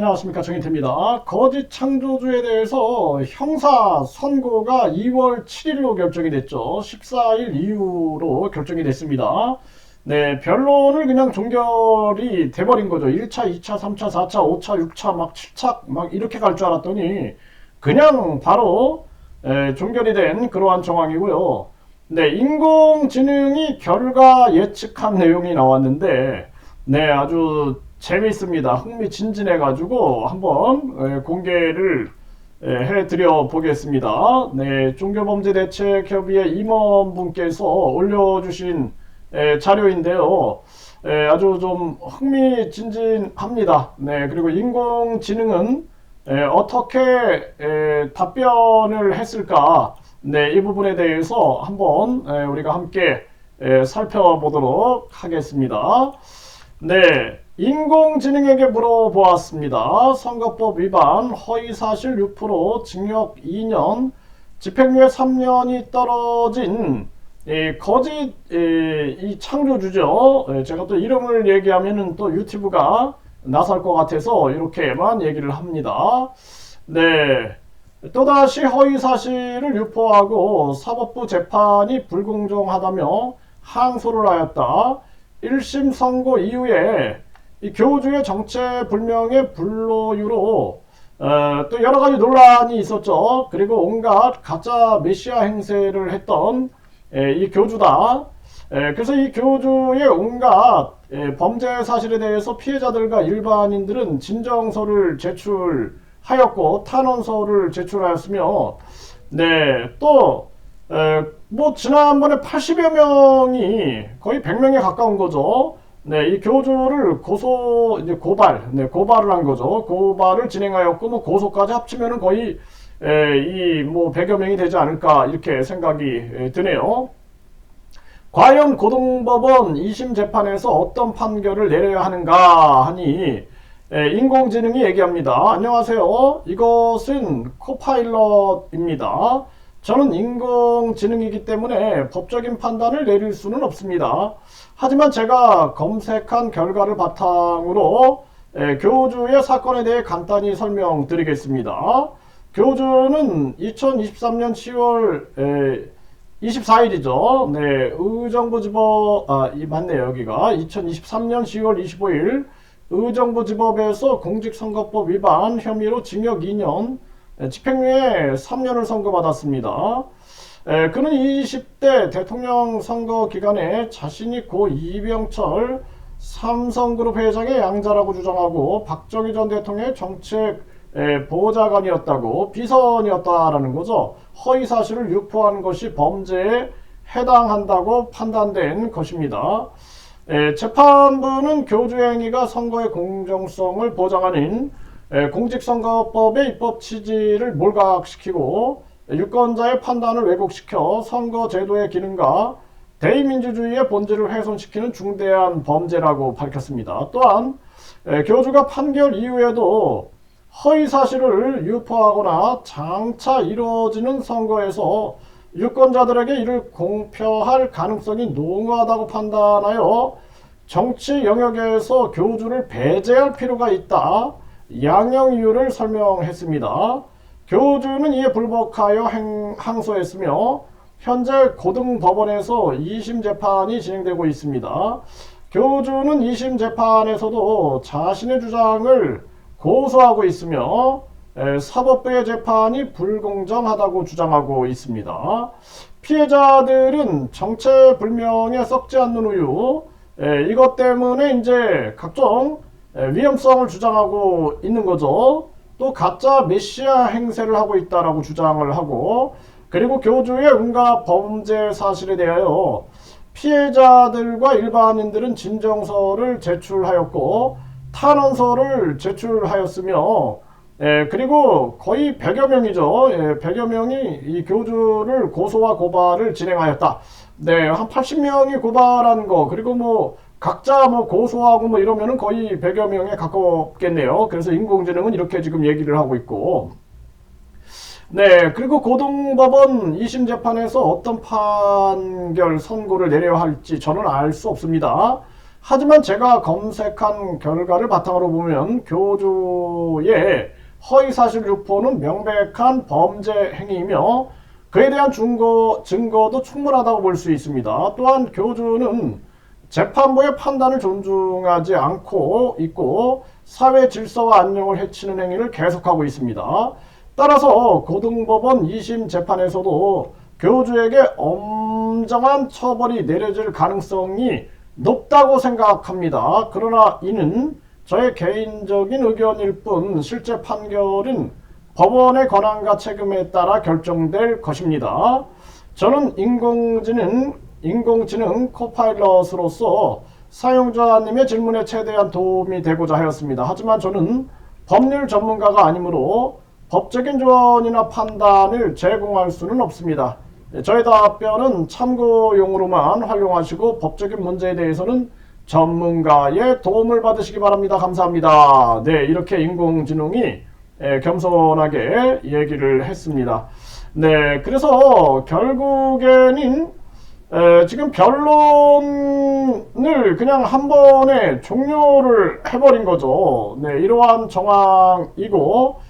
안녕하십니까, 정인태입니다. 거짓 창조주에 대해서 형사 선고가 2월 7일로 결정이 됐죠. 14일 이후로 결정이 됐습니다. 네, 변론을 그냥 종결이 돼버린 거죠. 1차, 2차, 3차, 4차, 5차, 6차, 막 7차 막 이렇게 갈 줄 알았더니 그냥 바로 종결이 된 그러한 정황이고요. 네, 인공지능이 결과 예측한 내용이 나왔는데 네, 아주 재밌습니다. 흥미진진해가지고 한번 공개를 해드려 보겠습니다. 네, 종교범죄대책협의회 임원분께서 올려주신 자료인데요. 아주 좀 흥미진진합니다. 네, 그리고 인공지능은 어떻게 답변을 했을까? 네, 이 부분에 대해서 한번 우리가 함께 살펴보도록 하겠습니다. 네, 인공지능에게 물어보았습니다. 선거법 위반, 허위사실 유포로 징역 2년, 집행유예 3년이 떨어진 거짓 이 창조주죠. 제가 또 이름을 얘기하면은 또 유튜브가 나설 것 같아서 이렇게만 얘기를 합니다. 네, 또다시 허위사실을 유포하고 사법부 재판이 불공정하다며 항소를 하였다. 1심 선고 이후에 이 교주의 정체불명의 불로유로 또 여러가지 논란이 있었죠. 그리고 온갖 가짜 메시아 행세를 했던 이 교주다. 그래서 이 교주의 온갖 범죄 사실에 대해서 피해자들과 일반인들은 진정서를 제출하였고 탄원서를 제출하였으며 네, 또 뭐 지난번에 80여 명이 거의 100명에 가까운 거죠. 네, 이 교주를 이제 고발을 한 거죠. 고발을 진행하였고 뭐 고소까지 합치면은 거의 이 뭐 100여 명이 되지 않을까 이렇게 생각이 드네요. 과연 고등법원 2심 재판에서 어떤 판결을 내려야 하는가 하니 인공지능이 얘기합니다. 안녕하세요. 이것은 코파일럿입니다. 저는 인공지능이기 때문에 법적인 판단을 내릴 수는 없습니다. 하지만 제가 검색한 결과를 바탕으로 교주의 사건에 대해 간단히 설명드리겠습니다. 교주는 2023년 10월 24일이죠. 네, 맞네요. 여기가 2023년 10월 25일 의정부지법에서 공직선거법 위반 혐의로 징역 2년, 집행유예 3년을 선고받았습니다. 그는 20대 대통령 선거 기간에 자신이 고 이병철 삼성그룹 회장의 양자라고 주장하고 박정희 전 대통령의 정책 보좌관이었다고 비선이었다라는 거죠. 허위 사실을 유포하는 것이 범죄에 해당한다고 판단된 것입니다. 재판부는 교주의 행위가 선거의 공정성을 보장하는 공직선거법의 입법 취지를 몰각시키고 유권자의 판단을 왜곡시켜 선거제도의 기능과 대의민주주의의 본질을 훼손시키는 중대한 범죄라고 밝혔습니다. 또한 교주가 판결 이후에도 허위사실을 유포하거나 장차 이루어지는 선거에서 유권자들에게 이를 공표할 가능성이 농후하다고 판단하여 정치 영역에서 교주를 배제할 필요가 있다. 양형 이유를 설명했습니다. 교주는 이에 불복하여 항소했으며 현재 고등법원에서 2심 재판이 진행되고 있습니다. 교주는 2심 재판에서도 자신의 주장을 고소하고 있으며 사법부의 재판이 불공정하다고 주장하고 있습니다. 피해자들은 정체불명에 썩지 않는 우유 이것 때문에 이제 각종 위험성을 주장하고 있는 거죠. 또 가짜 메시아 행세를 하고 있다라고 주장을 하고 그리고 교주의 온갖 범죄 사실에 대하여 피해자들과 일반인들은 진정서를 제출하였고 탄원서를 제출하였으며 그리고 거의 100여 명이죠. 100여 명이 이 교주를 고소와 고발을 진행하였다. 네, 한 80명이 고발한 거 그리고 뭐 각자 뭐 고소하고 뭐 이러면은 거의 100여 명에 가깝겠네요. 그래서 인공지능은 이렇게 지금 얘기를 하고 있고 네, 그리고 고등법원 2심 재판에서 어떤 판결 선고를 내려야 할지 저는 알 수 없습니다. 하지만 제가 검색한 결과를 바탕으로 보면 교주의 허위사실 유포는 명백한 범죄 행위이며 그에 대한 증거도 충분하다고 볼 수 있습니다. 또한 교주는 재판부의 판단을 존중하지 않고 있고 사회 질서와 안녕을 해치는 행위를 계속하고 있습니다. 따라서 고등법원 2심 재판에서도 교주에게 엄정한 처벌이 내려질 가능성이 높다고 생각합니다. 그러나 이는 저의 개인적인 의견일 뿐 실제 판결은 법원의 권한과 책임에 따라 결정될 것입니다. 저는 인공지능 코파일럿으로서 사용자님의 질문에 최대한 도움이 되고자 하였습니다. 하지만 저는 법률 전문가가 아니므로 법적인 조언이나 판단을 제공할 수는 없습니다. 저의 답변은 참고용으로만 활용하시고 법적인 문제에 대해서는 전문가의 도움을 받으시기 바랍니다. 감사합니다. 네, 이렇게 인공지능이 겸손하게 얘기를 했습니다. 네, 그래서 결국에는 지금 변론을 그냥 한 번에 종료를 해버린 거죠. 네, 이러한 정황이고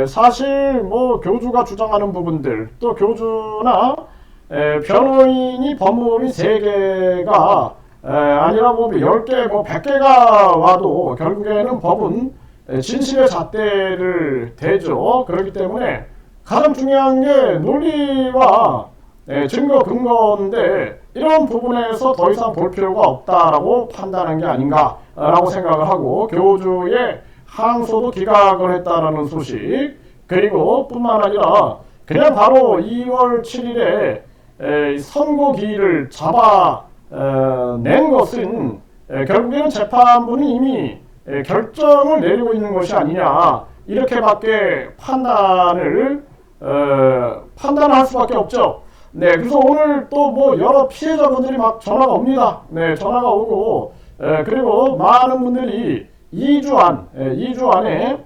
사실 뭐 교주가 주장하는 부분들 또 교주나 변호인이 법무법인 3개가 아니라 뭐 10개 뭐 100개가 와도 결국에는 법은 진실의 잣대를 대죠. 그렇기 때문에 가장 중요한 게 논리와 증거 근거인데 이런 부분에서 더 이상 볼 필요가 없다라고 판단한 게 아닌가라고 생각을 하고 교주의 항소도 기각을 했다라는 소식 그리고 뿐만 아니라 그냥 바로 2월 7일에 선고기일을 잡아낸 것은 결국에는 재판부는 이미 결정을 내리고 있는 것이 아니냐 이렇게밖에 판단을 할 수밖에 없죠. 네, 그래서 오늘 또 뭐 여러 피해자분들이 막 전화가 옵니다. 네, 전화가 오고 그리고 많은 분들이 2주 안에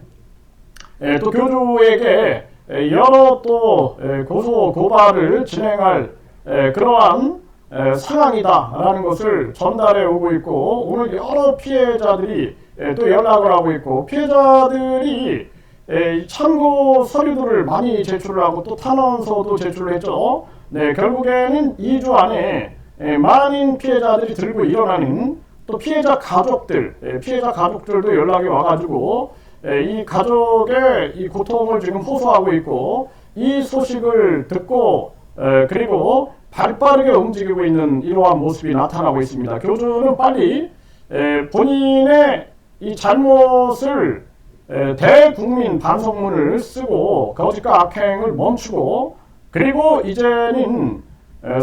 또 교주에게 여러 또 고소 고발을 진행할 그러한 상황이다라는 것을 전달해 오고 있고 오늘 여러 피해자들이 또 연락을 하고 있고 피해자들이 참고 서류들을 많이 제출을 하고 또 탄원서도 제출을 했죠. 네, 결국에는 2주 안에 많은 피해자들이 들고 일어나는 또 피해자 가족들도 연락이 와가지고 이 가족의 이 고통을 지금 호소하고 있고 이 소식을 듣고 그리고 발빠르게 움직이고 있는 이러한 모습이 나타나고 있습니다. 교주는 빨리 본인의 이 잘못을 대국민 반성문을 쓰고 거짓과 악행을 멈추고 그리고 이제는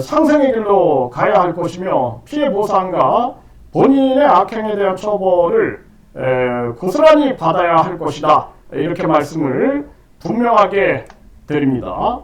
상생의 길로 가야 할 것이며 피해 보상과 본인의 악행에 대한 처벌을 고스란히 받아야 할 것이다. 이렇게 말씀을 분명하게 드립니다.